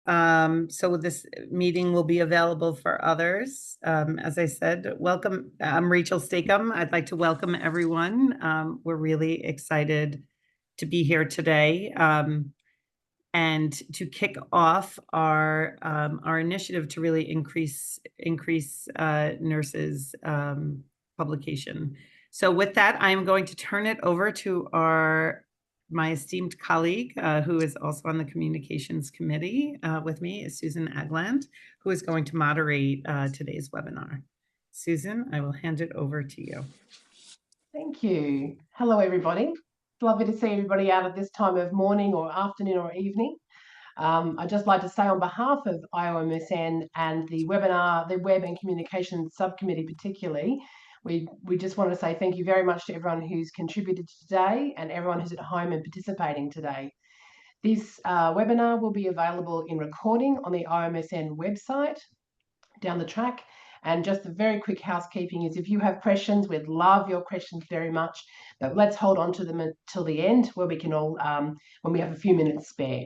So this meeting will be available for others. As I said, welcome. I'm Rachel Stakem. I'd like to welcome everyone. We're really excited to be here today and to kick off our initiative to really increase nurses publication. So with that, I'm going to turn it over to my esteemed colleague, who is also on the communications committee with me, is Susan Agland, who is going to moderate today's webinar. Susan, I will hand it over to you. Thank you. Hello, everybody. It's lovely to see everybody out at this time of morning or afternoon or evening. I'd just like to say on behalf of IOMSN and the webinar, the Web and Communications Subcommittee particularly, we just want to say thank you very much to everyone who's contributed today and everyone who's at home and participating today. This webinar will be available in recording on the IOMSN website down the track. And just a very quick housekeeping is if you have questions, we'd love your questions very much, but let's hold on to them until the end where we can all, when we have a few minutes spare.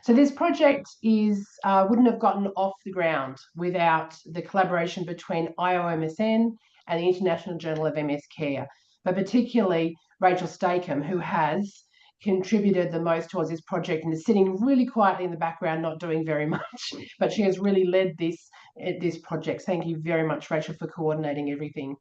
So this project wouldn't have gotten off the ground without the collaboration between IOMSN and the International Journal of MS Care, but particularly Rachel Stakem, who has contributed the most towards this project and is sitting really quietly in the background, not doing very much, but she has really led this project. Thank you very much, Rachel, for coordinating everything.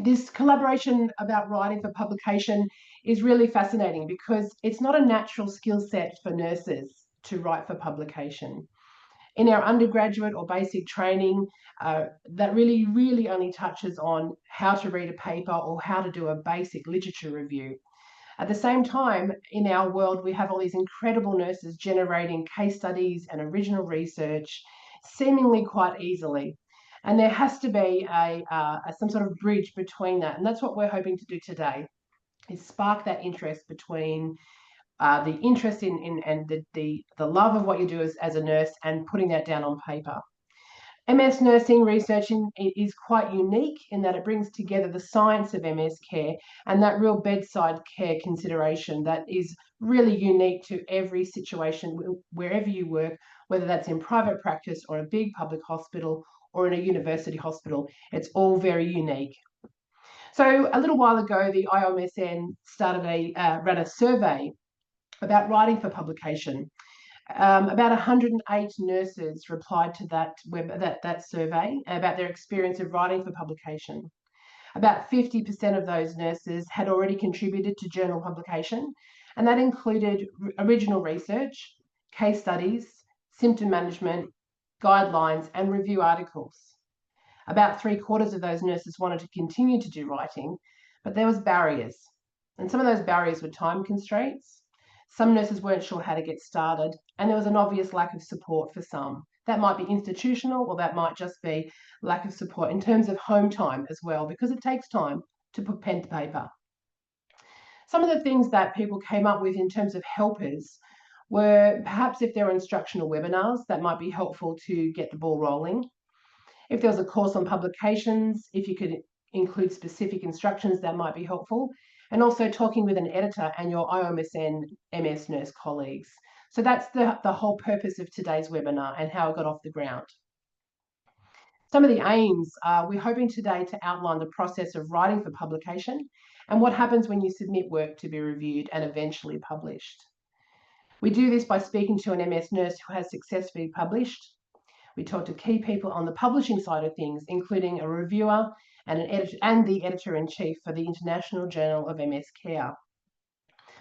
This collaboration about writing for publication is really fascinating because it's not a natural skill set for nurses to write for publication. In our undergraduate or basic training, that really only touches on how to read a paper or how to do a basic literature review. At the same time, in our world, we have all these incredible nurses generating case studies and original research seemingly quite easily. And there has to be some sort of bridge between that. And that's what we're hoping to do today, is spark that interest between the interest in and the love of what you do as a nurse and putting that down on paper. MS nursing research is quite unique in that it brings together the science of MS care and that real bedside care consideration that is really unique to every situation wherever you work, whether that's in private practice or a big public hospital or in a university hospital. It's all very unique. So a little while ago, the IOMSN ran a survey about writing for publication. About 108 nurses replied to that survey about their experience of writing for publication. About 50% of those nurses had already contributed to journal publication, and that included original research, case studies, symptom management, guidelines, and review articles. About 3/4 of those nurses wanted to continue to do writing, but there was barriers. And some of those barriers were time constraints. Some nurses weren't sure how to get started, and there was an obvious lack of support for some. That might be institutional, or that might just be lack of support in terms of home time as well, because it takes time to put pen to paper. Some of the things that people came up with in terms of helpers were perhaps if there were instructional webinars, that might be helpful to get the ball rolling. If there was a course on publications, if you could include specific instructions, that might be helpful. And also talking with an editor and your IOMSN MS nurse colleagues. So that's the whole purpose of today's webinar and how it got off the ground. Some of the aims are we're hoping today to outline the process of writing for publication and what happens when you submit work to be reviewed and eventually published. We do this by speaking to an MS nurse who has successfully published. We talk to key people on the publishing side of things, including a reviewer and an editor and the editor-in-chief for the International Journal of MS Care.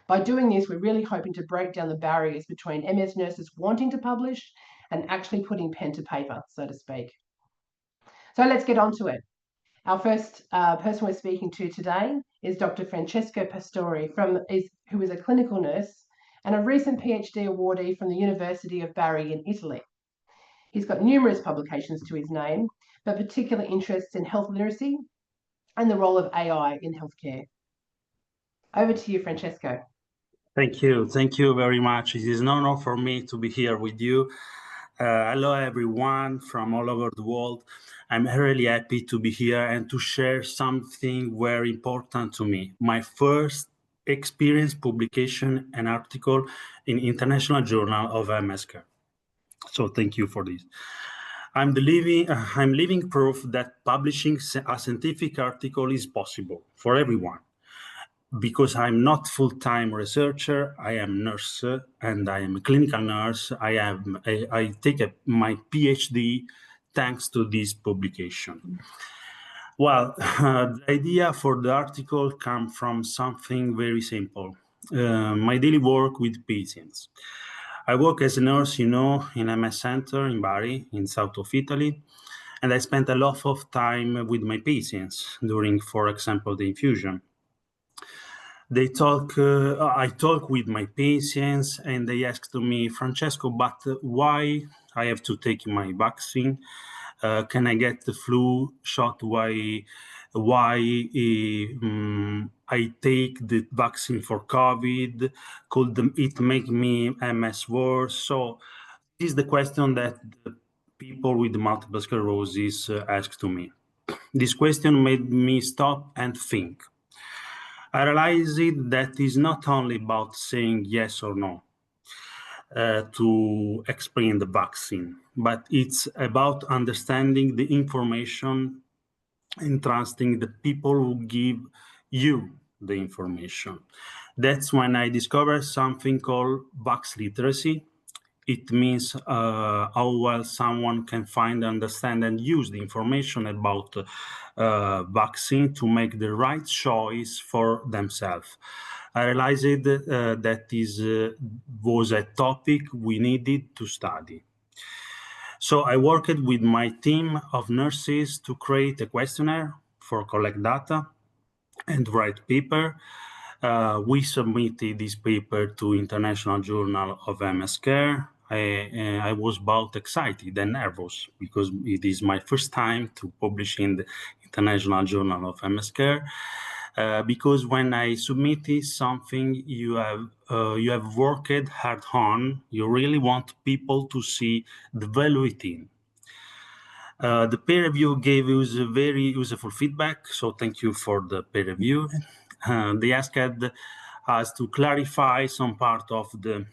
By doing this, we're really hoping to break down the barriers between MS nurses wanting to publish and actually putting pen to paper, so to speak. So let's get on to it. Our first person we're speaking to today is Dr. Francesco Pastori, who is a clinical nurse and a recent PhD awardee from the University of Bari in Italy. He's got numerous publications to his name, but particular interests in health literacy and the role of AI in healthcare. Over to you, Francesco. Thank you. Thank you very much. It is an honor for me to be here with you. Hello, everyone from all over the world. I'm really happy to be here and to share something very important to me. My first experience publication an article in International Journal of IJMSC. So thank you for this. I'm living proof that publishing a scientific article is possible for everyone. Because I'm not full-time researcher, I am nurse and I am a clinical nurse. I take my PhD thanks to this publication. Well, the idea for the article comes from something very simple. My daily work with patients. I work as a nurse, in MS center in Bari, in south of Italy, and I spent a lot of time with my patients during, for example, the infusion. I talk with my patients and they ask to me, Francesco, but why I have to take my vaccine? Can I get the flu shot? Why I take the vaccine for COVID? Could it make me MS worse? So this is the question that the people with multiple sclerosis ask to me. This question made me stop and think. I realized that it's not only about saying yes or no to explain the vaccine, but it's about understanding the information and trusting the people who give you the information. That's when I discovered something called vax literacy. It means how well someone can find, understand, and use the information about vaccine to make the right choice for themselves. I realized that this was a topic we needed to study. So I worked with my team of nurses to create a questionnaire for collect data and write paper. We submitted this paper to International Journal of MS Care. I was both excited and nervous because it is my first time to publish in the International Journal of MS Care. Because when I submitted something you have worked hard on, you really want people to see the value in. The peer review gave us a very useful feedback, so thank you for the peer review. They asked us to clarify some part of the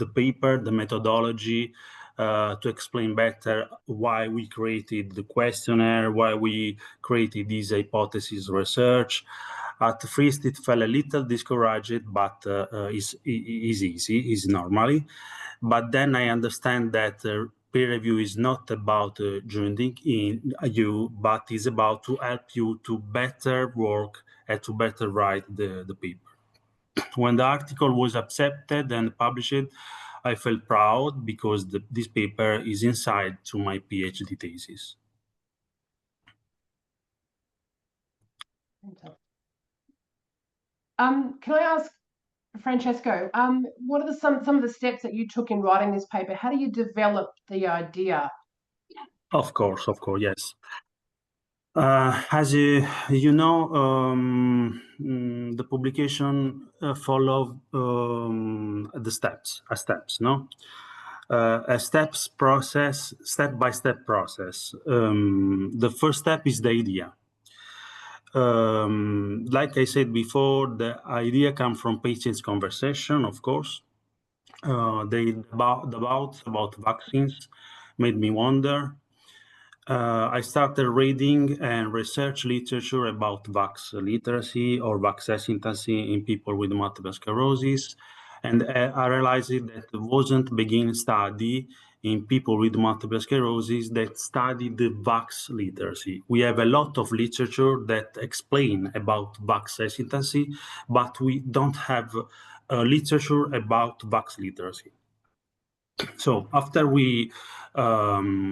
paper, the methodology, to explain better why we created the questionnaire, why we created this hypothesis research. At first, it felt a little discouraged, but is easy, is normally. But then I understand that peer review is not about joining in you, but is about to help you to better work and to better write the paper. When the article was accepted and published, I felt proud because this paper is inside to my PhD thesis. Can I ask, Francesco, what are some of the steps that you took in writing this paper? How do you develop the idea? Of course, yes. As you know, the publication follow the steps, no? A step-by-step process. The first step is the idea. Like I said before, the idea comes from patients' conversation, of course. The doubts about vaccines made me wonder. I started reading and research literature about vax literacy or vax hesitancy in people with multiple sclerosis. And I realized that there wasn't a begin study in people with multiple sclerosis that studied the vax literacy. We have a lot of literature that explain about vax hesitancy, but we don't have literature about vax literacy. So after we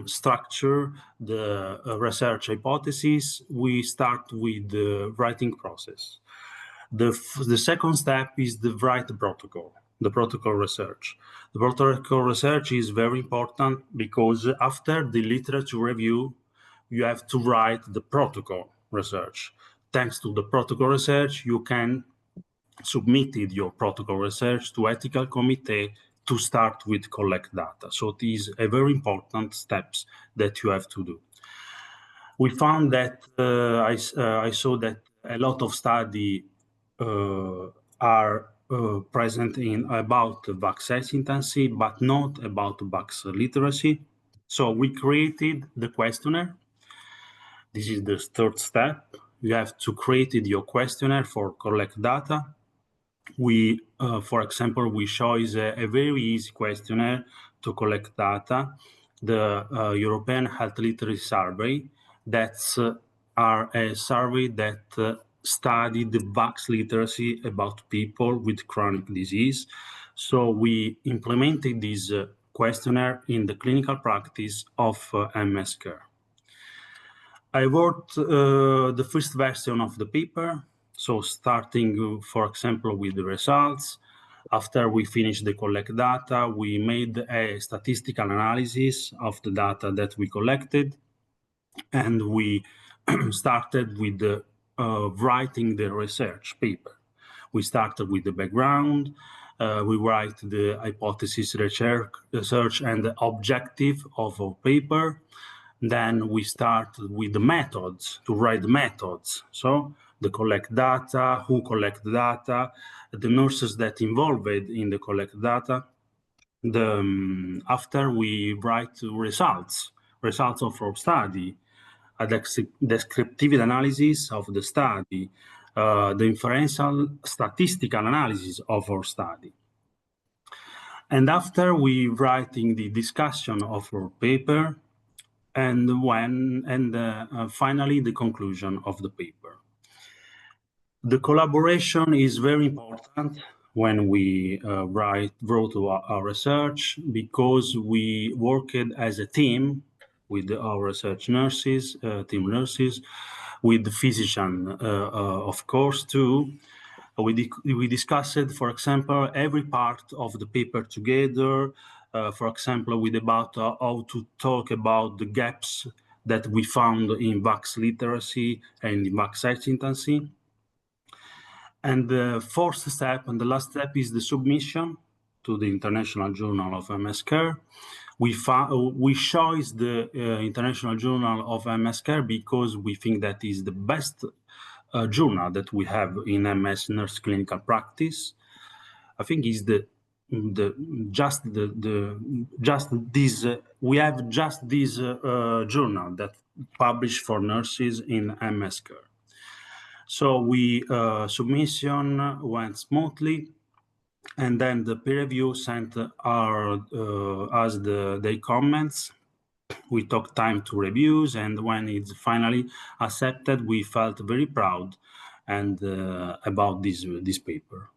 structure the research hypothesis, we start with the writing process. The second step is the write protocol, the protocol research. The protocol research is very important because after the literature review, you have to write the protocol research. Thanks to the protocol research, you can submit your protocol research to ethical committee to start with collect data. So these are very important steps that you have to do. We found that I saw that a lot of study are present in about vax hesitancy, but not about vax literacy. So we created the questionnaire. This is the third step. You have to create your questionnaire for collect data. We, for example, we chose a very easy questionnaire to collect data, the European Health Literacy Survey. That's are a survey that studied the vax literacy about people with chronic disease. So we implemented this questionnaire in the clinical practice of MS care. I wrote the first version of the paper, so starting, for example, with the results. After we finished the collect data, we made a statistical analysis of the data that we collected, and we started with the, writing the research paper. We started with the background, we write the hypothesis research and the objective of our paper. Then we start with the methods, to write the methods. So the collect data, who collect data, the nurses that involved in the collect data. After we write results of our study, a descriptive analysis of the study, the inferential statistical analysis of our study. And after we writing the discussion of our paper, and finally the conclusion of the paper. The collaboration is very important when we wrote our research, because we worked as a team with our research nurses, team nurses, with the physician, of course, too. We discussed, for example, every part of the paper together. For example, with about how to talk about the gaps that we found in vax literacy and in vax hesitancy. And the fourth step and the last step is the submission to the International Journal of MS Care. We chose the International Journal of MS Care because we think that is the best journal that we have in MS nurse clinical practice. I think is we have just this journal that published for nurses in MS care. So we submission went smoothly, and then the peer review sent us their comments. We took time to reviews, and when it's finally accepted, we felt very proud and about this paper.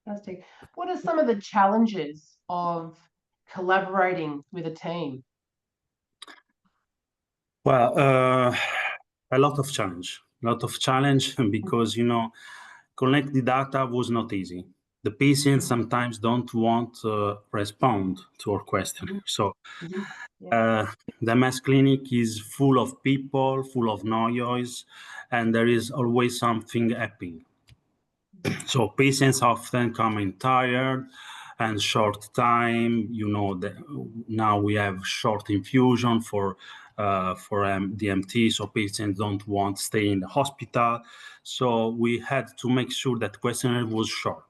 Fantastic. What are some of the challenges of collaborating with a team? Well, a lot of challenge because, you know, collect the data was not easy. The patients sometimes don't want to respond to our question. So the MS clinic is full of people, full of noise, and there is always something happening. So patients often come in tired and short time. You know, now we have short infusion for DMT, so patients don't want to stay in the hospital. So we had to make sure that questionnaire was short.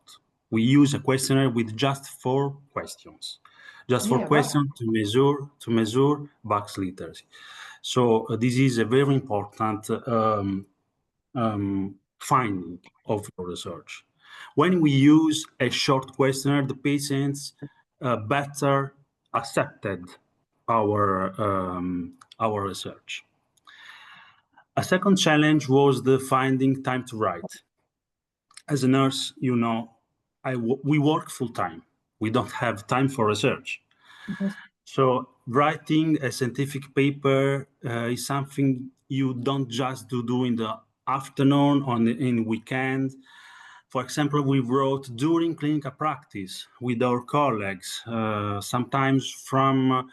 We use a questionnaire with just 4 questions, just 4 questions to measure vax literacy. So this is a very important finding of our research. When we use a short questionnaire, the patients better accepted our research. A second challenge was the finding time to write. As a nurse, you know, we work full time. We don't have time for research. So writing a scientific paper is something you don't just do in the afternoon or in weekend. For example, we wrote during clinical practice with our colleagues, sometimes from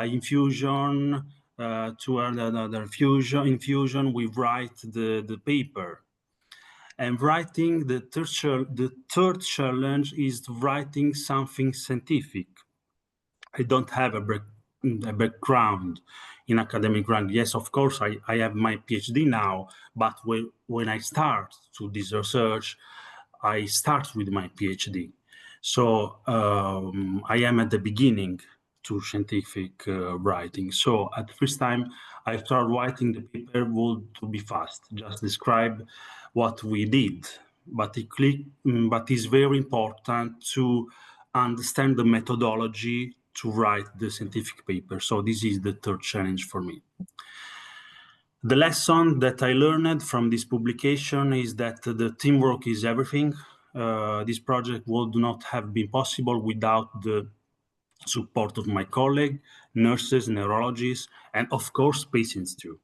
infusion to another infusion, we write the paper. And writing, the third challenge is writing something scientific. I don't have a background in academic ground. Yes, of course, I have my PhD now, but when I start to this research, I start with my PhD. So I am at the beginning to scientific writing. So at the first time I started writing the paper would to be fast, just describe what we did. But it's very important to understand the methodology to write the scientific paper. So this is the third challenge for me. The lesson that I learned from this publication is that the teamwork is everything. This project would not have been possible without the support of my colleagues, nurses, neurologists, and of course, patients too.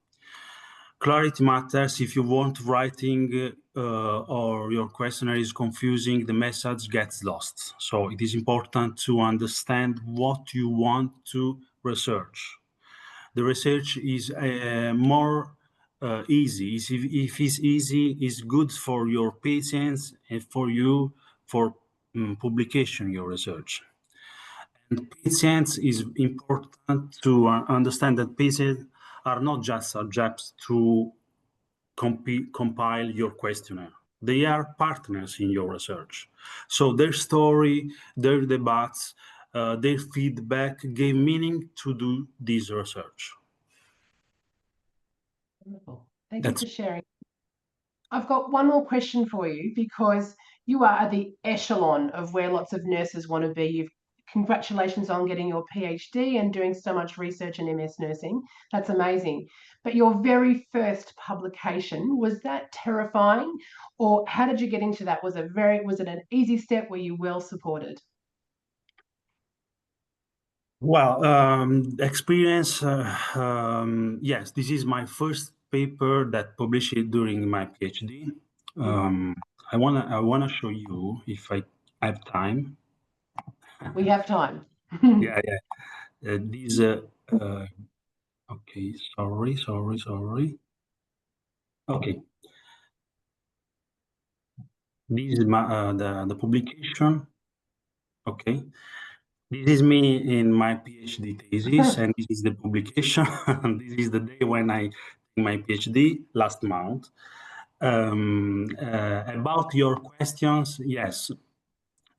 Clarity matters. If you want writing or your questionnaire is confusing, the message gets lost. So it is important to understand what you want to research. The research is more easy. If it's easy, it's good for your patients and for you for publication your research. And patients is important to understand that patients are not just subjects to compile your questionnaire. They are partners in your research. So their story, their debates, their feedback gave meaning to do this research. Wonderful. Thank you for sharing. I've got one more question for you, because you are at the echelon of where lots of nurses want to be. Congratulations on getting your PhD and doing so much research in MS nursing. That's amazing. But your very first publication, was that terrifying, or how did you get into that? Was it an easy step? Were you well supported? Well, experience, yes, this is my first paper that published during my PhD. I wanna show you if I have time. We have time. Yeah. These, okay, sorry. Okay. This is my, the publication. Okay. This is me in my PhD thesis, and this is the publication. This is the day when I did my PhD last month. About your questions, yes,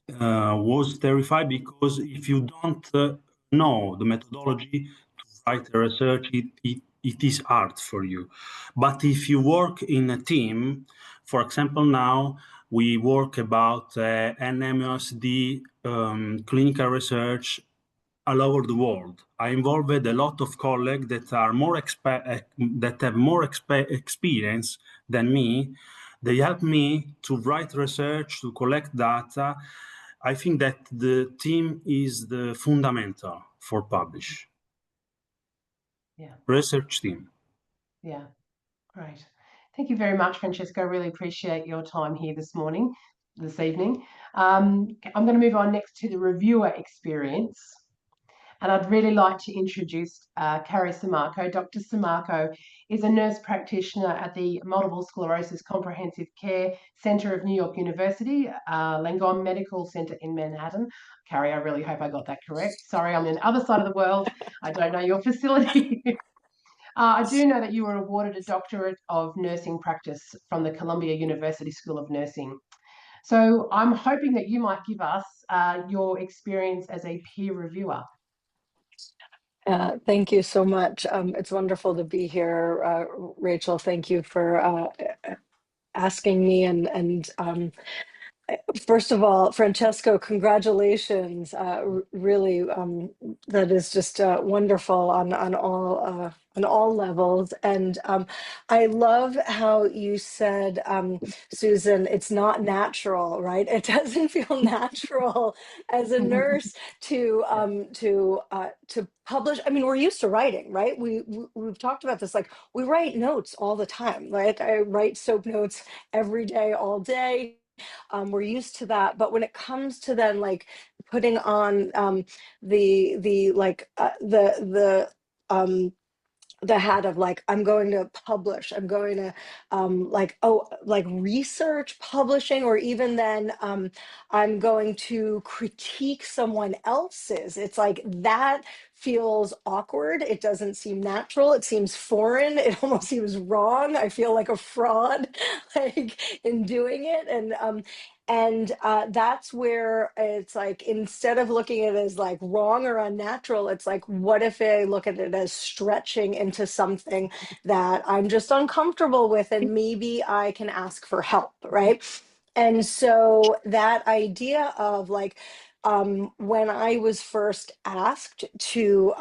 was terrified because if you don't know the methodology to write a research, it is hard for you. But if you work in a team, for example, now we work about NMOSD clinical research all over the world. I involved a lot of colleagues that are that have more experience than me. They help me to write research, to collect data. I think that the team is the fundamental for publish. Yeah. Research team. Yeah. Great. Thank you very much, Francesco. I really appreciate your time here this evening. I'm going to move on next to the reviewer experience. And I'd really like to introduce Carrie Samarco. Dr. Samarco is a nurse practitioner at the Multiple Sclerosis Comprehensive Care Center of New York University, Langone Medical Center in Manhattan. Carrie, I really hope I got that correct. Sorry, I'm on the other side of the world. I don't know your facility. I do know that you were awarded a doctorate of nursing practice from the Columbia University School of Nursing. So I'm hoping that you might give us your experience as a peer reviewer. Thank you so much. It's wonderful to be here, Rachel. Thank you for asking me. And first of all, Francesco, congratulations. Really, that is just wonderful on all levels. And I love how you said, Susan, it's not natural, right? It doesn't feel natural as a nurse to publish. I mean, we're used to writing, right? We've talked about this. Like, we write notes all the time. Like, I write soap notes every day, all day. We're used to that, but when it comes to then like putting on the the hat of like, I'm going to publish, I'm going to like research publishing, or even then I'm going to critique someone else's. It's like that feels awkward. It doesn't seem natural. It seems foreign. It almost seems wrong. I feel like a fraud like in doing it. And that's where it's like, instead of looking at it as like wrong or unnatural, it's like, what if I look at it as stretching into something that I'm just uncomfortable with, and maybe I can ask for help, right? And so that idea of like, when I was first asked to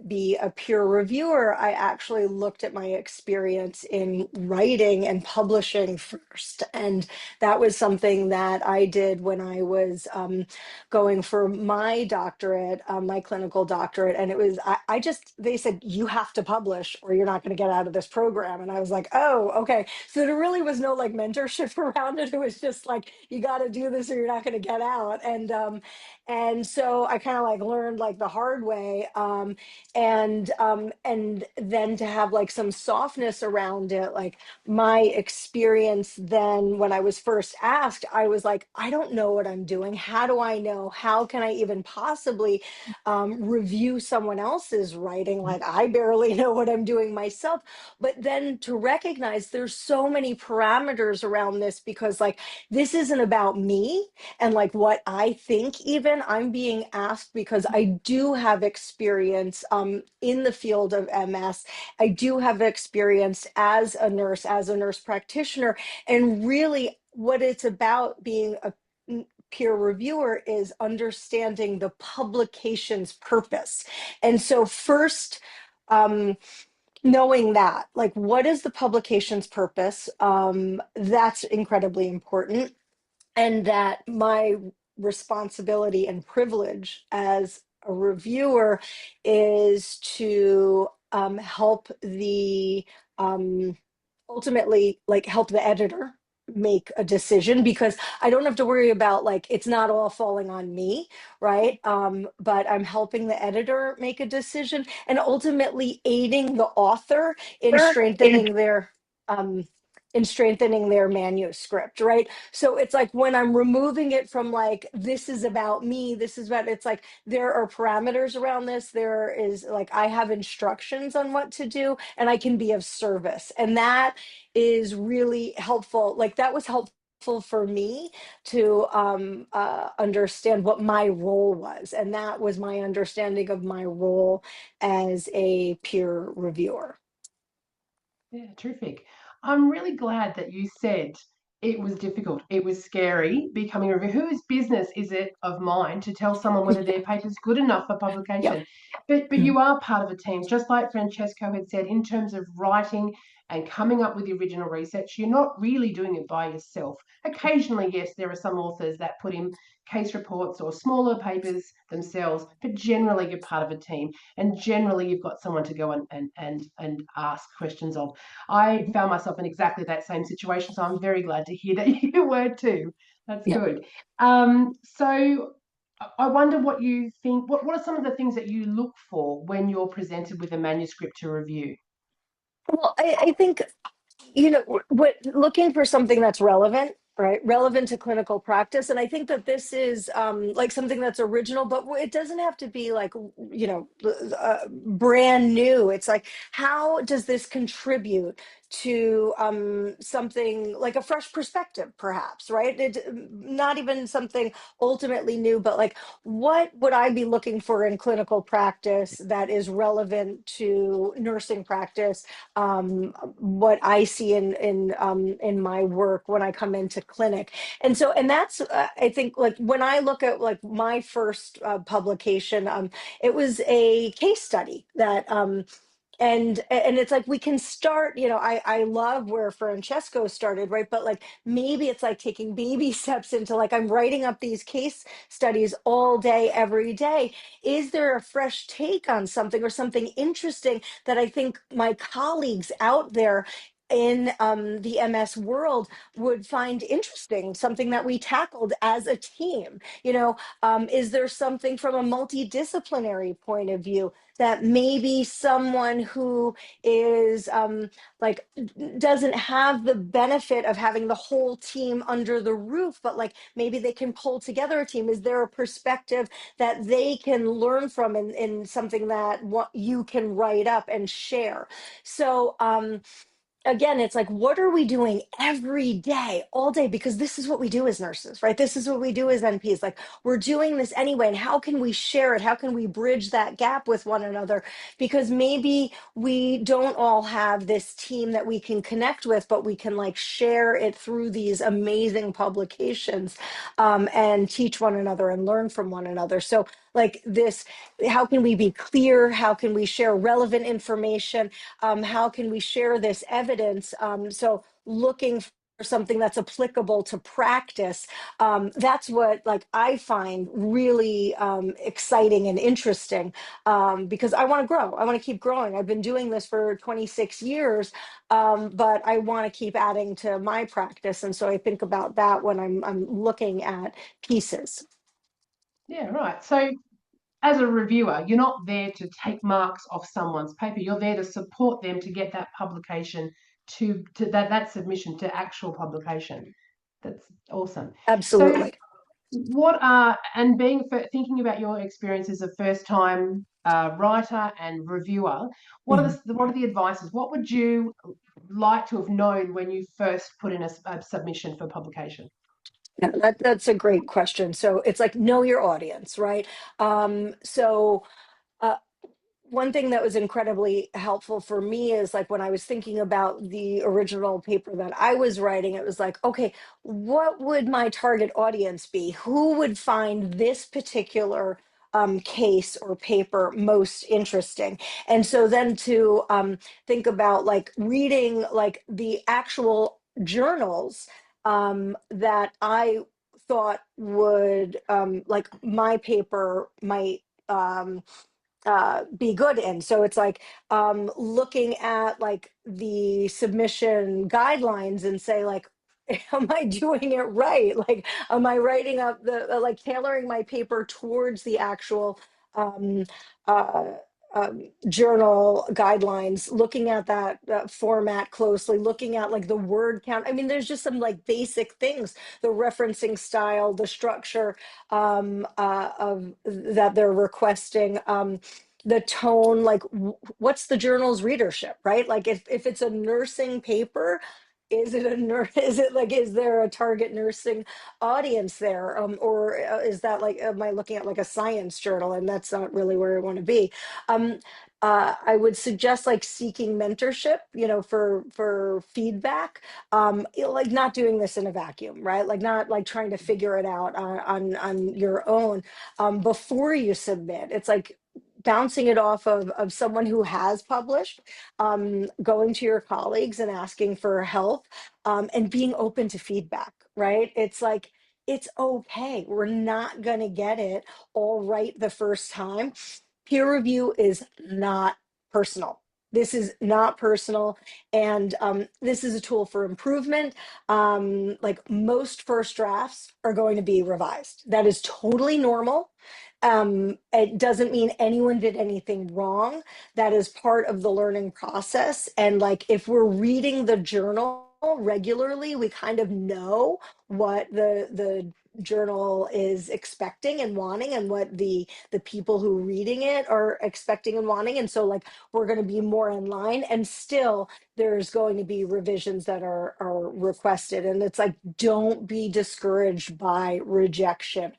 be a peer reviewer, I actually looked at my experience in writing and publishing first. And that was something that I did when I was going for my doctorate, my clinical doctorate. And it was, I just, they said, you have to publish or you're not going to get out of this program. And I was like, oh, okay. So there really was no like mentorship around it. It was just like, you got to do this or you're not going to get out. And so I kind of like learned like the hard way. And then to have like some softness around it, like my experience then when I was first asked, I was like, I don't know what I'm doing. How do I know? How can I even possibly review someone else's writing? Like, I barely know what I'm doing myself. But then to recognize there's so many parameters around this, because like, this isn't about me and like what I think. Even I'm being asked because I do have experience in the field of MS. I do have experience as a nurse practitioner. And really, what it's about being a peer reviewer is understanding the publication's purpose. And so, first, knowing that, like, what is the publication's purpose? That's incredibly important. And that my responsibility and privilege as a reviewer is to help the ultimately like help the editor make a decision, because I don't have to worry about like, it's not all falling on me, right? But I'm helping the editor make a decision and ultimately aiding the author in strengthening their um manuscript, right? So it's like, when I'm removing it from like, this is about me, this is about, it's like, there are parameters around this. There is like, I have instructions on what to do and I can be of service. And that is really helpful. Like, that was helpful for me to understand what my role was. And that was my understanding of my role as a peer reviewer. Yeah, terrific. I'm really glad that you said it was difficult. It was scary becoming a reviewer. Whose business is it of mine to tell someone whether their paper's good enough for publication? But you are part of a team, just like Francesco had said, in terms of writing and coming up with the original research. You're not really doing it by yourself. Occasionally, yes, there are some authors that put in case reports or smaller papers themselves, but generally you're part of a team, and generally you've got someone to go and ask questions of. I found myself in exactly that same situation, so I'm very glad to hear that you were too. That's good. So I wonder what you think. What are some of the things that you look for when you're presented with a manuscript to review? Well, I think, you know, what, looking for something that's relevant, right? Relevant to clinical practice. And I think that this is like something that's original, but it doesn't have to be like, you know, brand new. It's like, how does this contribute to something like a fresh perspective, perhaps, right? Not even something ultimately new, but like, what would I be looking for in clinical practice that is relevant to nursing practice? What I see in my work when I come into clinic. And so, and that's I think, like, when I look at like my first publication, it was a case study that and it's like, we can start, you know, I love where Francesco started, right? But like, maybe it's like taking baby steps into like, I'm writing up these case studies all day every day. Is there a fresh take on something or something interesting that I think my colleagues out there in the MS world would find interesting, something that we tackled as a team. You know, is there something from a multidisciplinary point of view that maybe someone who is like doesn't have the benefit of having the whole team under the roof, but like maybe they can pull together a team? Is there a perspective that they can learn from in something that what you can write up and share? So again, it's like, what are we doing every day, all day? Because this is what we do as nurses, right? This is what we do as NPs. Like, we're doing this anyway. And how can we share it? How can we bridge that gap with one another? Because maybe we don't all have this team that we can connect with, but we can like share it through these amazing publications, and teach one another and learn from one another. So like this, how can we be clear? How can we share relevant information? How can we share this evidence? So looking for something that's applicable to practice, that's what like I find really exciting and interesting, because I want to grow. I want to keep growing. I've been doing this for 26 years, but I want to keep adding to my practice. And so I think about that when I'm looking at pieces. Yeah, right. So as a reviewer, you're not there to take marks off someone's paper. You're there to support them to get that publication to that submission to actual publication. That's awesome. So Absolutely. what are, and thinking about your experience as a first time writer and reviewer, what are the advices? What would you like to have known when you first put in a submission for publication? Yeah, that's a great question. So it's like, know your audience, right? So uh, one thing that was incredibly helpful for me is like when I was thinking about the original paper that I was writing, it was like, okay, what would my target audience be? Who would find this particular case or paper most interesting? And so then to think about like reading like the actual journals that I thought would like my paper might be good in. So it's like looking at like the submission guidelines and say like, am I doing it right? Like, am I writing up the like tailoring my paper towards the actual um, uh, journal guidelines, looking at that format closely, looking at like the word count. I mean, there's just some like basic things, the referencing style, the structure of that they're requesting, the tone, like what's the journal's readership, right? Like if it's a nursing paper, is it a nurse? Is it like, is there a target nursing audience there? Or is that like, am I looking at like a science journal? And that's not really where I want to be. Um, I would suggest like seeking mentorship, you know, for feedback. You know, like not doing this in a vacuum, right? Like not like trying to figure it out on your own before you submit. It's like bouncing it off of someone who has published, going to your colleagues and asking for help, and being open to feedback, right? It's like, it's okay. We're not going to get it all right the first time. Peer review is not personal. This is not personal. And this is a tool for improvement. Like most first drafts are going to be revised. That is totally normal. It doesn't mean anyone did anything wrong. That is part of the learning process. And like, if we're reading the journal regularly, we kind of know what the journal is expecting and wanting, and what the people who are reading it are expecting and wanting. And so like, we're going to be more in line, and still there's going to be revisions that are requested. And it's like, don't be discouraged by rejection.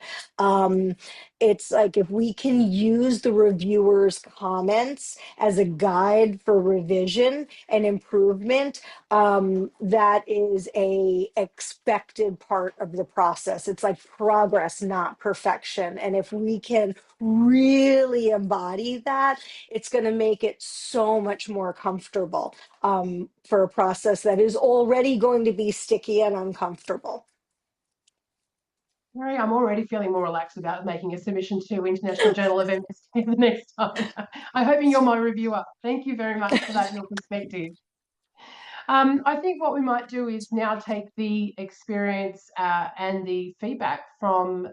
It's like, if we can use the reviewers' comments as a guide for revision and improvement, that is a expected part of the process. It's like progress, not perfection. And if we can really embody that, it's going to make it so much more comfortable for a process that is already going to be sticky and uncomfortable. Mary, I'm already feeling more relaxed about making a submission to International Journal of MSc the next time. I'm hoping you're my reviewer. Thank you very much for that, your perspective. I think what we might do is now take the experience and the feedback from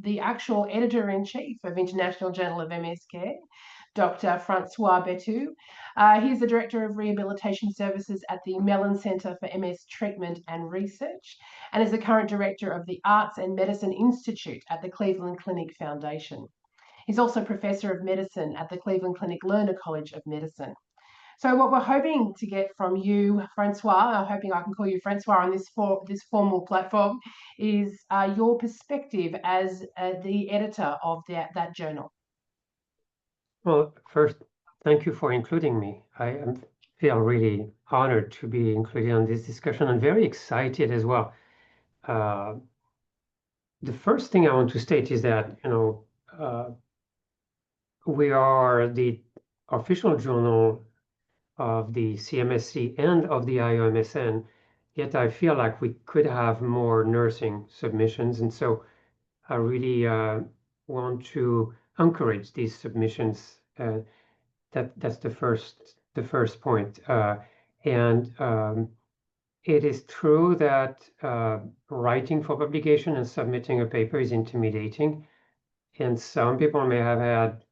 the actual editor-in-chief of International Journal of MS Care, Dr. Francois Betu. He's the Director of Rehabilitation Services at the Mellon Centre for MS Treatment and Research, and is the current Director of the Arts and Medicine Institute at the Cleveland Clinic Foundation. He's also Professor of Medicine at the Cleveland Clinic Lerner College of Medicine. So what we're hoping to get from you, Francois, I'm hoping I can call you Francois on this formal platform, is your perspective as the editor of that journal. Well, first, thank you for including me. I feel really honored to be included on this discussion and very excited as well. The first thing I want to state is that, we are the official journal of the CMSC and of the IOMSN, yet I feel like we could have more nursing submissions. And so I really want to encourage these submissions. That's the first point. It is true that writing for publication and submitting a paper is intimidating, and some people may have had,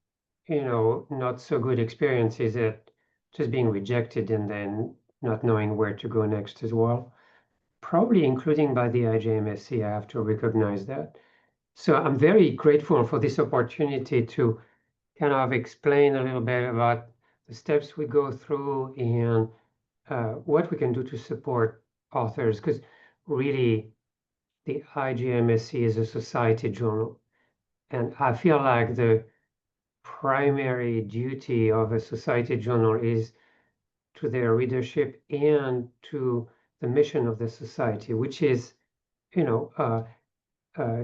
not so good experiences at just being rejected and then not knowing where to go next as well. Probably including by the IJMSC, I have to recognize that. So I'm very grateful for this opportunity to kind of explain a little bit about the steps we go through and what we can do to support authors, because really the IJMSC is a society journal. And I feel like the primary duty of a society journal is to their readership and to the mission of the society, which is,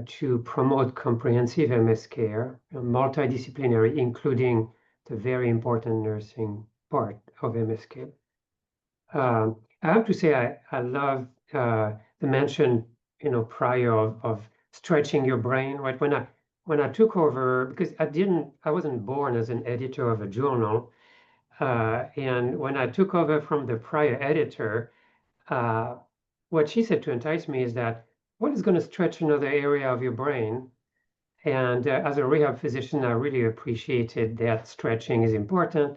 to promote comprehensive MS care, multidisciplinary, including the very important nursing part of MS care. I have to say I love the mention, prior of stretching your brain, right? When I took over, because I wasn't born as an editor of a journal, and when I took over from the prior editor, what she said to entice me is that, what is going to stretch another area of your brain? And as a rehab physician, I really appreciated that stretching is important.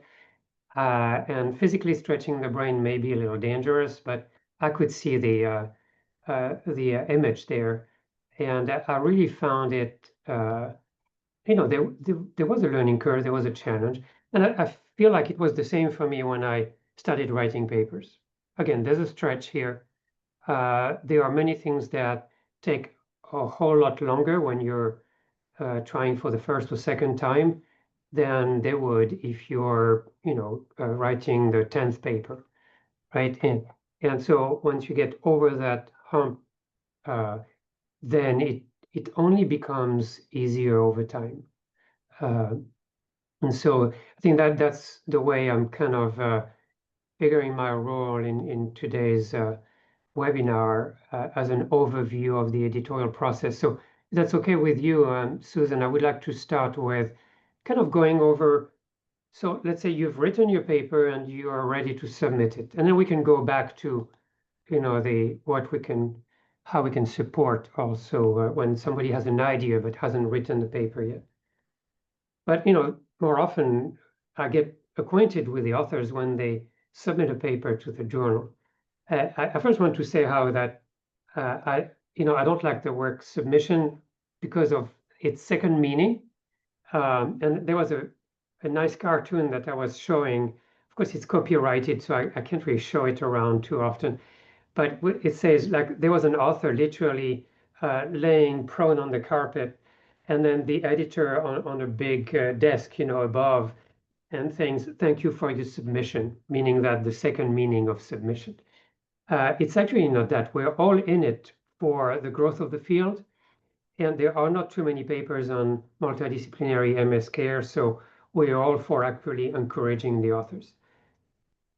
And physically stretching the brain may be a little dangerous, but I could see the image there, and I really found it. There was a learning curve, there was a challenge, and I feel like it was the same for me when I started writing papers. Again, there's a stretch here. There are many things that take a whole lot longer when you're trying for the first or second time than they would if you're, writing the 10th paper, right? And so once you get over that hump, then it only becomes easier over time. And so I think that's the way I'm kind of figuring my role in today's webinar as an overview of the editorial process. So if that's okay with you, Susan, I would like to start with kind of going over. So let's say you've written your paper and you are ready to submit it, and then we can go back to, how we can support also when somebody has an idea but hasn't written the paper yet. But more often I get acquainted with the authors when they submit a paper to the journal. I first want to say how that I don't like the word submission because of its second meaning. And there was a nice cartoon that I was showing. Of course, it's copyrighted, so I can't really show it around too often. But it says, like, there was an author literally laying prone on the carpet, and then the editor on a big desk, above, and saying, "Thank you for your submission," meaning that the second meaning of submission. It's actually not that. We're all in it for the growth of the field, and there are not too many papers on multidisciplinary MS care, so we're all for actually encouraging the authors.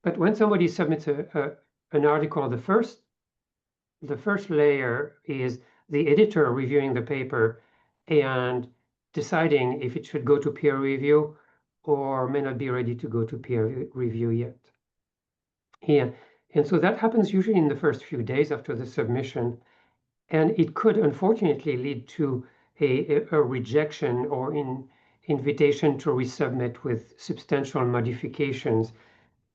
But when somebody submits an article, the first layer is the editor reviewing the paper and deciding if it should go to peer review or may not be ready to go to peer review yet. And so that happens usually in the first few days after the submission. And it could unfortunately lead to a rejection or an invitation to resubmit with substantial modifications,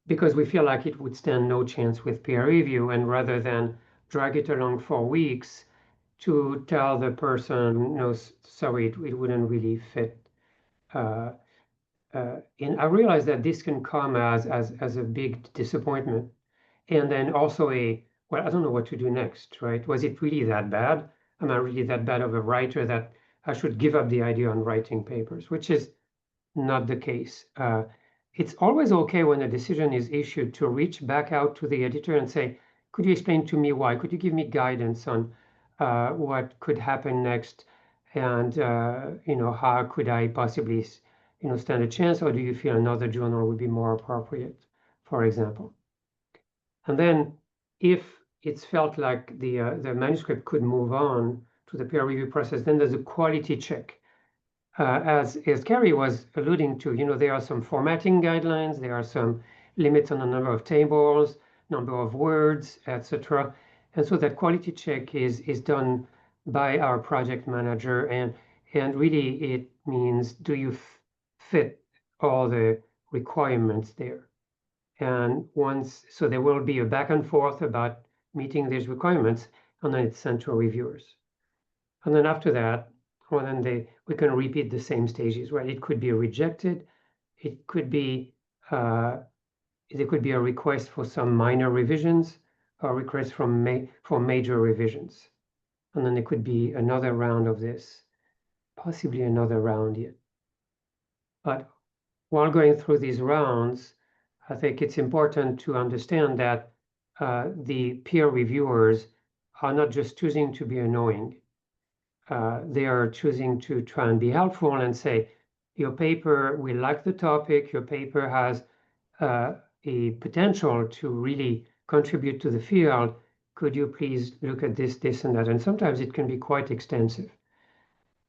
because we feel like it would stand no chance with peer review. And rather than drag it along for weeks, to tell the person, no, sorry, it wouldn't really fit. And I realize that this can come as a big disappointment. And then also well, I don't know what to do next, right? Was it really that bad? Am I really that bad of a writer that I should give up the idea on writing papers, which is not the case. It's always okay when a decision is issued to reach back out to the editor and say, could you explain to me why? Could you give me guidance on what could happen next? And, how could I possibly, stand a chance? Or do you feel another journal would be more appropriate, for example? And then if it's felt like the manuscript could move on to the peer review process, then there's a quality check. As Carrie was alluding to, there are some formatting guidelines, there are some limits on the number of tables, number of words, etc. And so that quality check is done by our project manager, and really it means, do you fit all the requirements there? And so there will be a back and forth about meeting these requirements, and then it's sent to reviewers. And then after that, well, then we can repeat the same stages, right? It could be rejected. It could be, there could be a request for some minor revisions, or a request for major revisions. And then there could be another round of this, possibly another round yet. But while going through these rounds, I think it's important to understand that the peer reviewers are not just choosing to be annoying. They are choosing to try and be helpful and say, your paper, we like the topic, your paper has a potential to really contribute to the field. Could you please look at this, this, and that? And sometimes it can be quite extensive.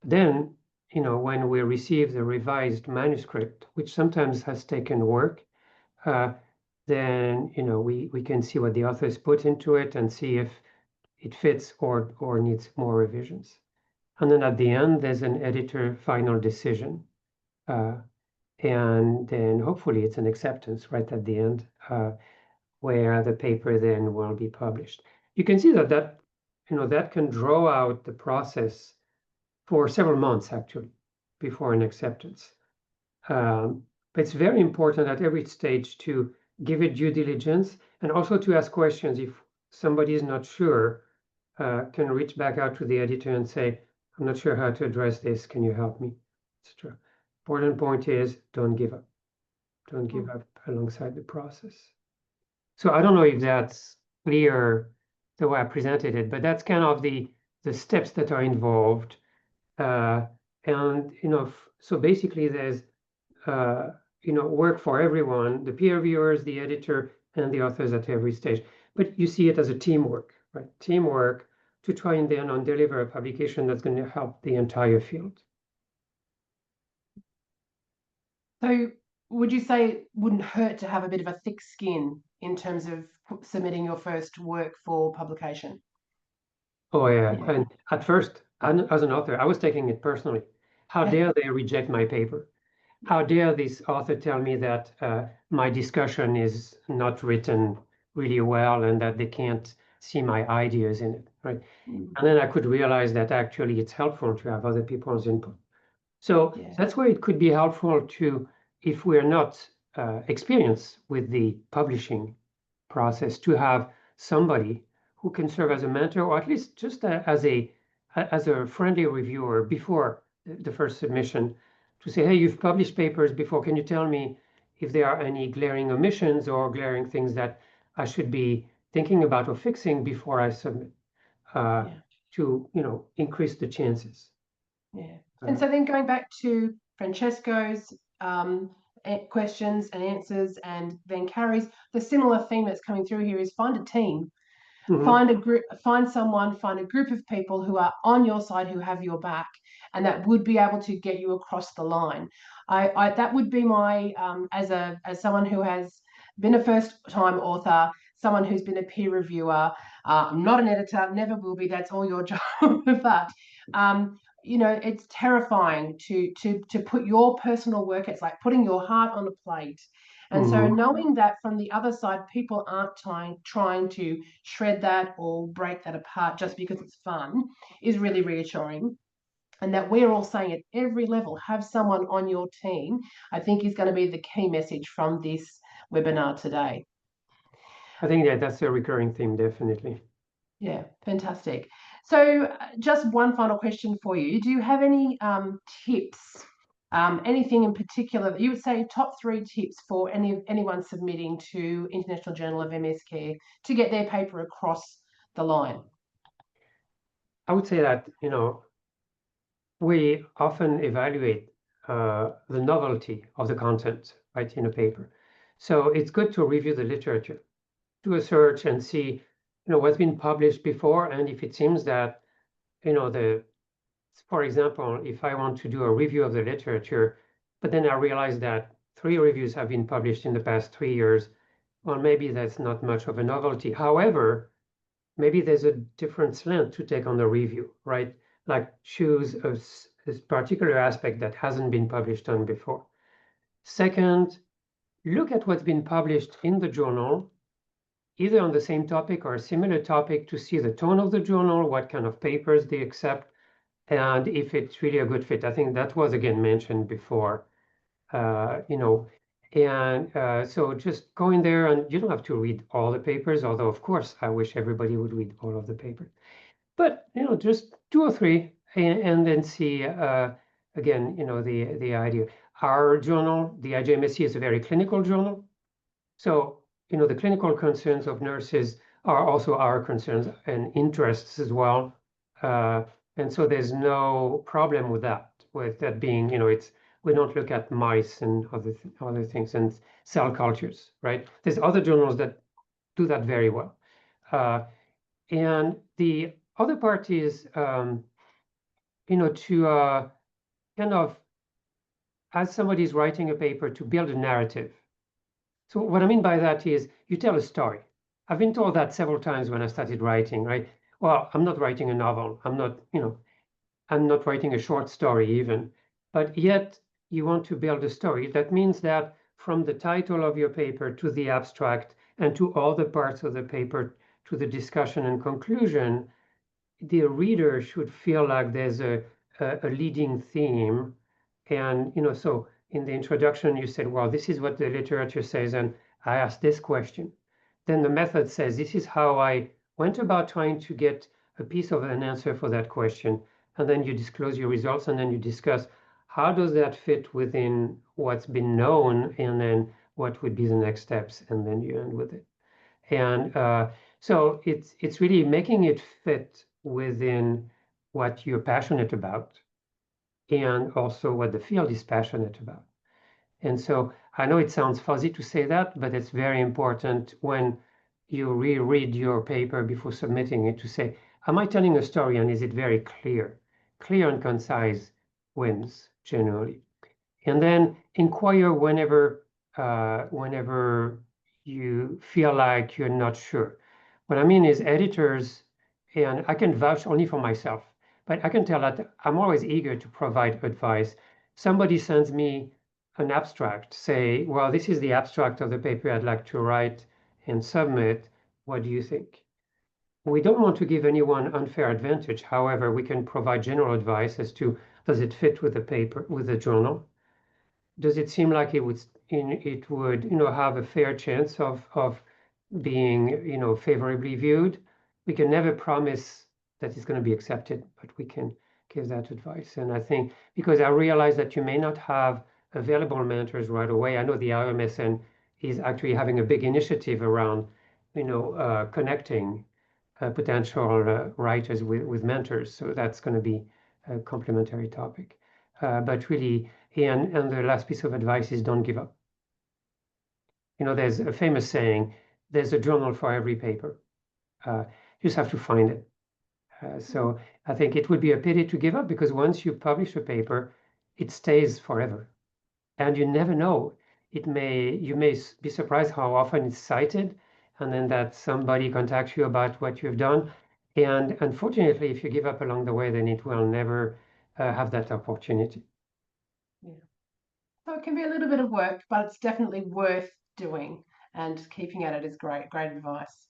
Then, when we receive the revised manuscript, which sometimes has taken work, then, we can see what the authors put into it and see if it fits or needs more revisions. And then at the end, there's an editor final decision. And then hopefully it's an acceptance right at the end, where the paper then will be published. You can see that can draw out the process for several months, actually, before an acceptance. But it's very important at every stage to give it due diligence, and also to ask questions. If somebody is not sure, can reach back out to the editor and say, I'm not sure how to address this. Can you help me? Etc. Important point is, don't give up. Don't give up alongside the process. So I don't know if that's clear the way I presented it, but that's kind of the steps that are involved. And so basically there's work for everyone, the peer reviewers, the editor, and the authors at every stage. But you see it as a teamwork, right? Teamwork to try and then deliver a publication that's going to help the entire field. So would you say it wouldn't hurt to have a bit of a thick skin in terms of submitting your first work for publication? Oh yeah, and at first, as an author, I was taking it personally. How dare they reject my paper? How dare this author tell me that my discussion is not written really well and that they can't see my ideas in it, right? And then I could realize that actually it's helpful to have other people's input. So that's where it could be helpful to, if we're not experienced with the publishing process, to have somebody who can serve as a mentor, or at least just as a friendly reviewer before the first submission, to say, hey, you've published papers before. Can you tell me if there are any glaring omissions or glaring things that I should be thinking about or fixing before I submit, to increase the chances. Yeah. And so then going back to Francesco's questions and answers, and then Carrie's, the similar theme that's coming through here is find a team. Find a group, find a group of people who are on your side, who have your back, and that would be able to get you across the line. That would be my, as someone who has been a first-time author, someone who's been a peer reviewer. I'm not an editor, never will be. That's all your job. But you know, it's terrifying to put your personal work. It's like putting your heart on a plate. And so knowing that from the other side, people aren't trying to shred that or break that apart just because it's fun is really reassuring. And that we're all saying at every level, have someone on your team, I think is going to be the key message from this webinar today. I think that's a recurring theme, definitely. Yeah, fantastic. So just one final question for you. Do you have any tips, anything in particular that you would say top 3 tips for anyone submitting to International Journal of MS Care to get their paper across the line? I would say that, you know, we often evaluate the novelty of the content, right, in a paper. So it's good to review the literature, do a search and see, you know, what's been published before, and if it seems that, you know, for example, if I want to do a review of the literature, but then I realize that 3 reviews have been published in the past 3 years, well, maybe that's not much of a novelty. However, maybe there's a different slant to take on the review, right? Like choose a particular aspect that hasn't been published on before. Second, look at what's been published in the journal, either on the same topic or a similar topic, to see the tone of the journal, what kind of papers they accept, and if it's really a good fit. I think that was again mentioned before, you know, and so just go in there, and you don't have to read all the papers, although of course I wish everybody would read all of the papers. But you know, just 2 or 3, and then see again, you know, the idea. Our journal, the IJMSC, is a very clinical journal, so you know the clinical concerns of nurses are also our concerns and interests as well, and so there's no problem with that being, you know, we don't look at mice and other things and cell cultures, right? There's other journals that do that very well, and the other part is, you know, to kind of, as somebody's writing a paper, to build a narrative. So what I mean by that is you tell a story. I've been told that several times when I started writing, right? Well, I'm not writing a novel. I'm not, you know, I'm not writing a short story even, but yet you want to build a story. That means that from the title of your paper to the abstract and to all the parts of the paper, to the discussion and conclusion, the reader should feel like there's a leading theme. And, you know, so in the introduction, you said, well, this is what the literature says, and I asked this question. Then the method says, this is how I went about trying to get a piece of an answer for that question. And then you disclose your results, and then you discuss how does that fit within what's been known, and then what would be the next steps, and then you end with it. And so it's really making it fit within what you're passionate about, and also what the field is passionate about. And so I know it sounds fuzzy to say that, but it's very important when you reread your paper before submitting it to say, am I telling a story, and is it very clear? Clear and concise wins generally. And then inquire whenever you feel like you're not sure. What I mean is editors, and I can vouch only for myself, but I can tell that I'm always eager to provide advice. Somebody sends me an abstract, say, well, this is the abstract of the paper I'd like to write and submit. What do you think? We don't want to give anyone unfair advantage. However, we can provide general advice as to, does it fit with the paper, with the journal? Does it seem like it would, you know, have a fair chance of being, you know, favorably viewed? We can never promise that it's going to be accepted, but we can give that advice. And I think, because I realize that you may not have available mentors right away. I know the IOMSN is actually having a big initiative around, you know, connecting potential writers with mentors. So that's going to be a complementary topic. But really, and the last piece of advice is don't give up. You know, there's a famous saying, there's a journal for every paper. You just have to find it. So I think it would be a pity to give up, because once you publish a paper, it stays forever. And you never know. You may be surprised how often it's cited, and then that somebody contacts you about what you've done. And unfortunately, if you give up along the way, then it will never have that opportunity. Yeah. So it can be a little bit of work, but it's definitely worth doing, and keeping at it is great advice.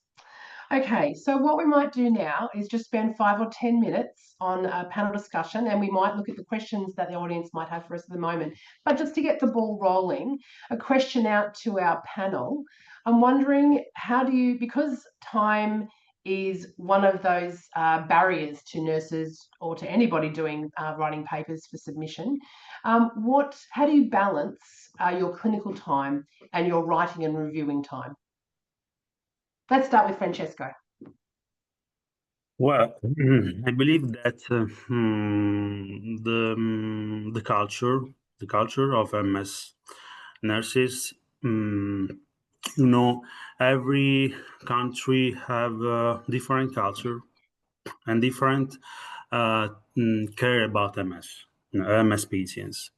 Okay, so what we might do now is just spend 5 or 10 minutes on a panel discussion, and we might look at the questions that the audience might have for us at the moment. But just to get the ball rolling, a question out to our panel. I'm wondering, how do you, because time is one of those barriers to nurses or to anybody doing writing papers for submission, how do you balance your clinical time and your writing and reviewing time? Let's start with Francesco. Well, I believe that the culture of MS nurses, every country have a different culture and different care about MS patients.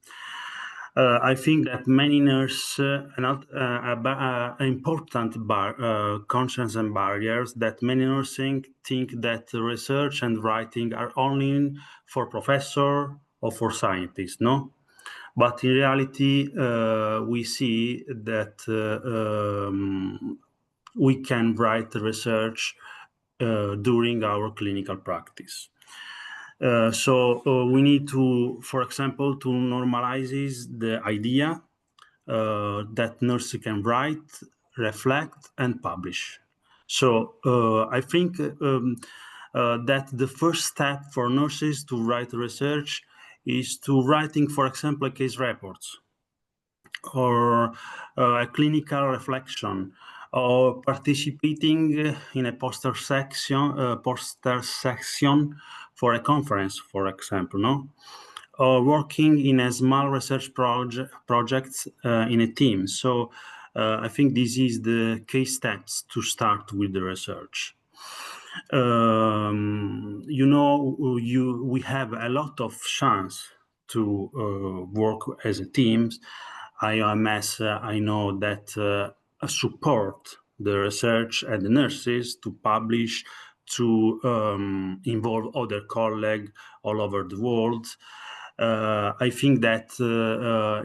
I think that many nurses not important conscience and barriers that many nurses think that research and writing are only for professor or for scientists, no? But in reality, we see that we can write research during our clinical practice. So we need to, for example, to normalize the idea that nurses can write, reflect, and publish. So I think that the first step for nurses to write research is to writing, for example, case reports or a clinical reflection, or participating in a poster section for a conference, for example, no? Or working in a small research projects in a team. So I think this is the key steps to start with the research. We have a lot of chance to work as a team. IOMS, I know that support the research and the nurses to publish, to involve other colleagues all over the world. I think that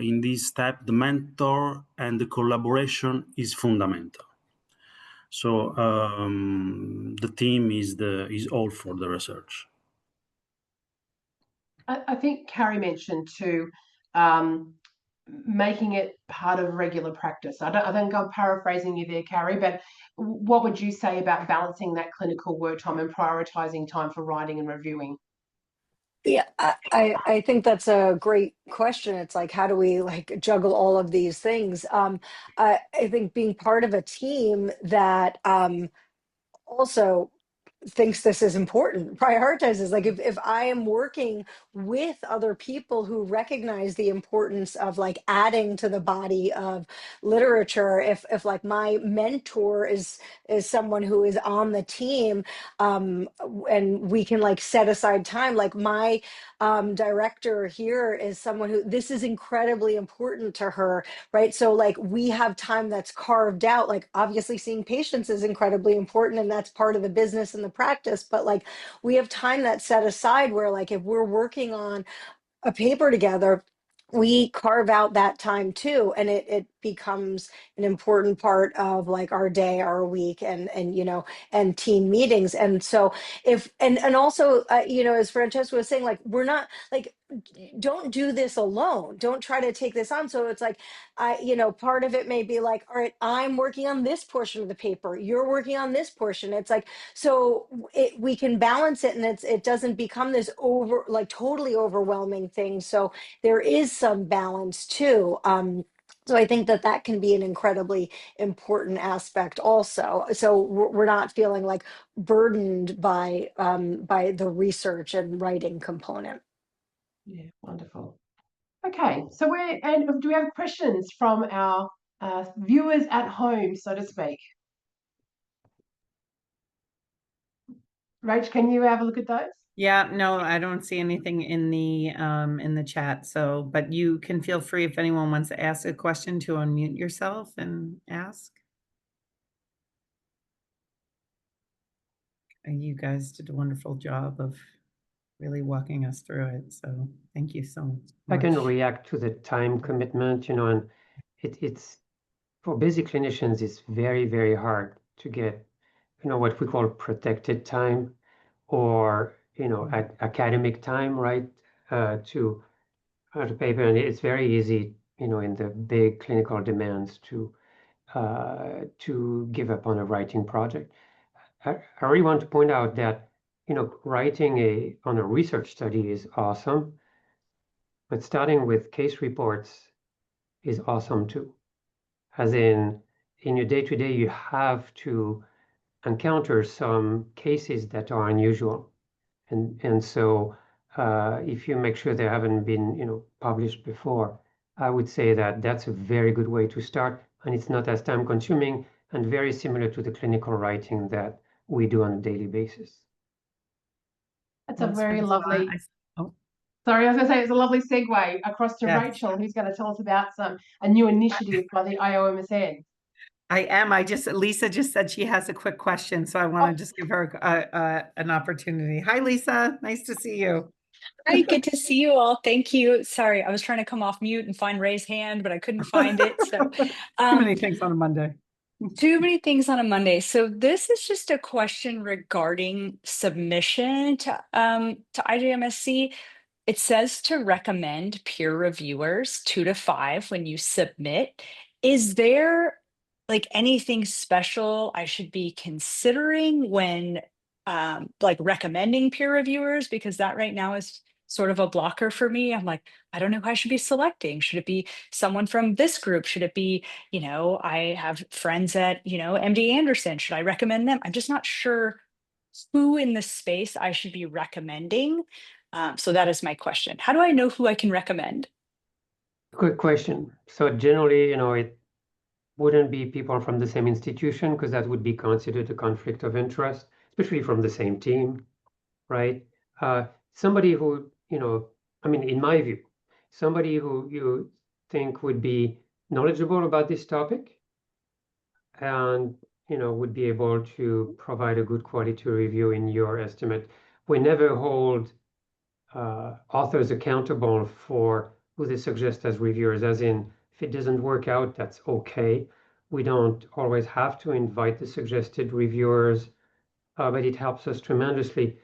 in this step, the mentor and the collaboration is fundamental. So the team is all for the research. I think Carrie mentioned too, making it part of regular practice. I think I'm paraphrasing you there, Carrie, but what would you say about balancing that clinical work time and prioritizing time for writing and reviewing? Yeah, I think that's a great question. It's like, how do we like juggle all of these things? I think being part of a team that also thinks this is important, prioritizes, like if I am working with other people who recognize the importance of like adding to the body of literature, if like my mentor is someone who is on the team, and we can like set aside time, like my director here is someone who this is incredibly important to her, right? So like we have time that's carved out. Like obviously seeing patients is incredibly important, and that's part of the business and the practice, but like we have time that's set aside where like if we're working on a paper together, we carve out that time too, and it becomes an important part of like our day, our week, and and team meetings. And so if and also as Francesca was saying, like we're not like, don't do this alone, don't try to take this on. So it's like part of it may be like, all right, I'm working on this portion of the paper, you're working on this portion. It's like, so we can balance it, and it doesn't become this totally overwhelming thing. So there is some balance too. So I think that can be an incredibly important aspect also. So we're not feeling like burdened by the research and writing component. Yeah, wonderful. Okay, so do we have questions from our viewers at home, so to speak? Rach, can you have a look at those? Yeah, no, I don't see anything in the chat. So, but you can feel free if anyone wants to ask a question to unmute yourself and ask. you guys did a wonderful job of really walking us through it. So thank you so much. I can react to the time commitment, and it's for busy clinicians, it's very, very hard to get, what we call protected time or, academic time, right? To paper, and it's very easy, in the big clinical demands to give up on a writing project. I really want to point out that, writing on a research study is awesome, but starting with case reports is awesome too. As in your day-to-day, you have to encounter some cases that are unusual. And so if you make sure they haven't been, published before, I would say that that's a very good way to start. And it's not as time consuming and very similar to the clinical writing that we do on a daily basis. That's a very lovely, Oh, sorry, I was going to say it's a lovely segue across to Yes. Rachel, who's going to tell us about a new initiative by the IOMSN. I am. Lisa just said she has a quick question, so I want to just give her an opportunity. Hi, Lisa. Nice to see you. Hi, good to see you all. Thank you. Sorry, I was trying to come off mute and find raise hand, but I couldn't find it. So Too many things on a Monday. too many things on a Monday. So this is just a question regarding submission to IJMSC. It says to recommend peer reviewers 2 to 5 when you submit. Is there like anything special I should be considering when like recommending peer reviewers? Because that right now is sort of a blocker for me. I'm like, I don't know who I should be selecting. Should it be someone from this group? Should it be, I have friends at, MD Anderson. Should I recommend them? I'm just not sure who in the space I should be recommending. So that is my question. How do I know who I can recommend? Good question. So generally, it wouldn't be people from the same institution because that would be considered a conflict of interest, especially from the same team, right? Somebody who, in my view, somebody who you think would be knowledgeable about this topic and, would be able to provide a good quality review in your estimate. We never hold authors accountable for who they suggest as reviewers, as in, if it doesn't work out, that's okay. We don't always have to invite the suggested reviewers, but it helps us tremendously.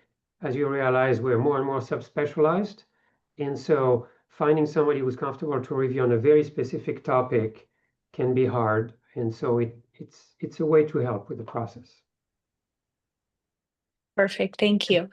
As you realize, we're more and more subspecialized. And so finding somebody who's comfortable to review on a very specific topic can be hard. And so it's a way to help with the process. Perfect. Thank you.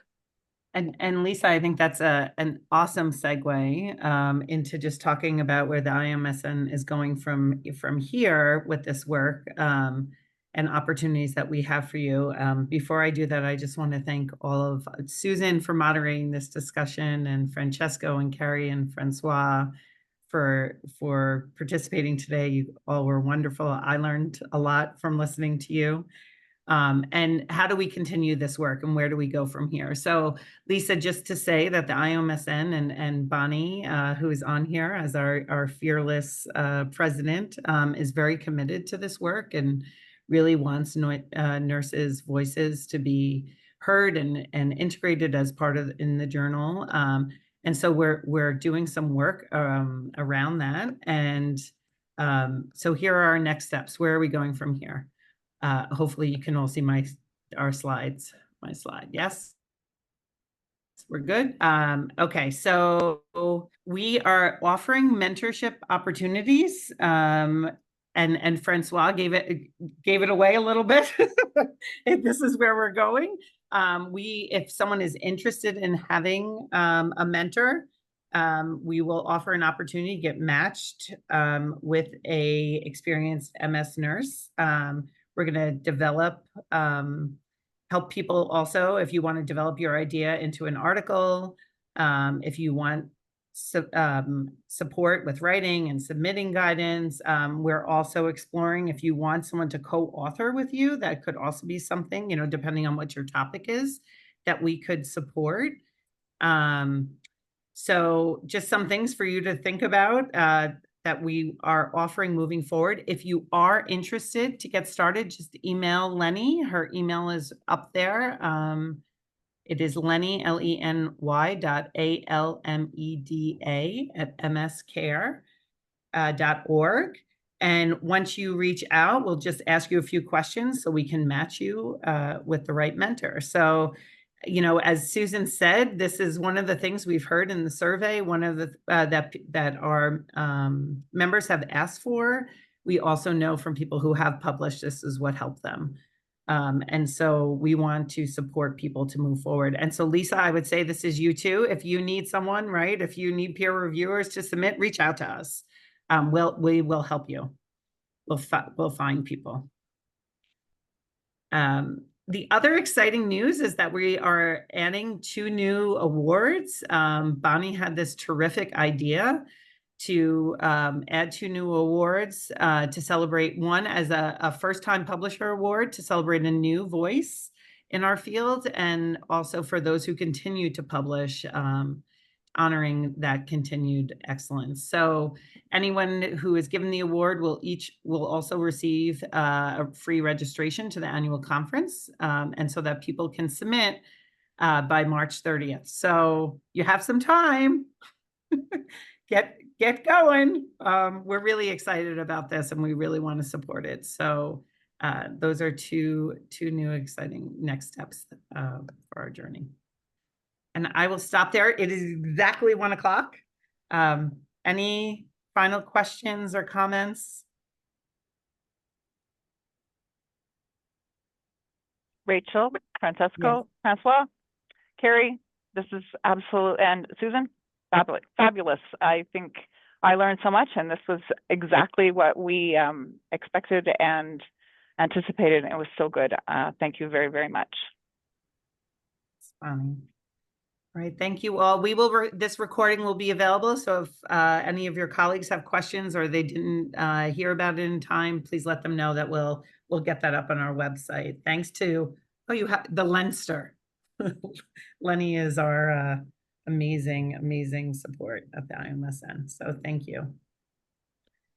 And Lisa, I think that's an awesome segue into just talking about where the IOMSN is going from here with this work and opportunities that we have for you. Before I do that, I just want to thank all of Susan for moderating this discussion, and Francesco and Carrie and Francois for participating today. You all were wonderful. I learned a lot from listening to you. And how do we continue this work and where do we go from here? So Lisa, just to say that the IOMSN and Bonnie, who is on here as our fearless president, is very committed to this work and really wants nurses' voices to be heard and integrated as part of in the journal. And so we're doing some work around that. And so here are our next steps. Where are we going from here? Hopefully you can all see my slide. Yes, we're good. Okay, so we are offering mentorship opportunities, and Francois gave it away a little bit. This is where we're going. If someone is interested in having a mentor, we will offer an opportunity to get matched with a experienced MS nurse. We're going to develop, help people also, if you want to develop your idea into an article, if you want support with writing and submitting guidance. We're also exploring if you want someone to co-author with you, that could also be something, depending on what your topic is, that we could support. So just some things for you to think about. that we are offering moving forward. If you are interested to get started, just email Lenny. Her email is up there. It is Lenny, LENY.ALMEDA@mscare.org. And once you reach out, we'll just ask you a few questions so we can match you with the right mentor. So, you know, as Susan said, this is one of the things we've heard in the survey, one of the that our members have asked for. We also know from people who have published, this is what helped them. And so we want to support people to move forward. And so, Lisa, I would say this is you too. If you need someone, right? If you need peer reviewers to submit, reach out to us. We will help you. We'll find people. The other exciting news is that we are adding 2 new awards. Bonnie had this terrific idea to add 2 new awards to celebrate, one as a first-time publisher award to celebrate a new voice in our field, and also for those who continue to publish, honoring that continued excellence. So anyone who is given the award will also receive a free registration to the annual conference, and so that people can submit by March 30th. So you have some time. Get going. We're really excited about this, and we really want to support it. So those are two new exciting next steps for our journey. And I will stop there. It is exactly 1 o'clock. Any final questions or comments? Rachel, Francesco, Francois, Carrie, this is absolute, and Susan, fabulous. I think I learned so much, and this was exactly what we expected and anticipated. And it was so good. Thank you very, very much. It's funny. All right, thank you all. We will, this recording will be available. So if any of your colleagues have questions or they didn't hear about it in time, please let them know that we'll get that up on our website. Thanks to, you have the Leinster. Lenny is our amazing support at the IOMSN. So thank you.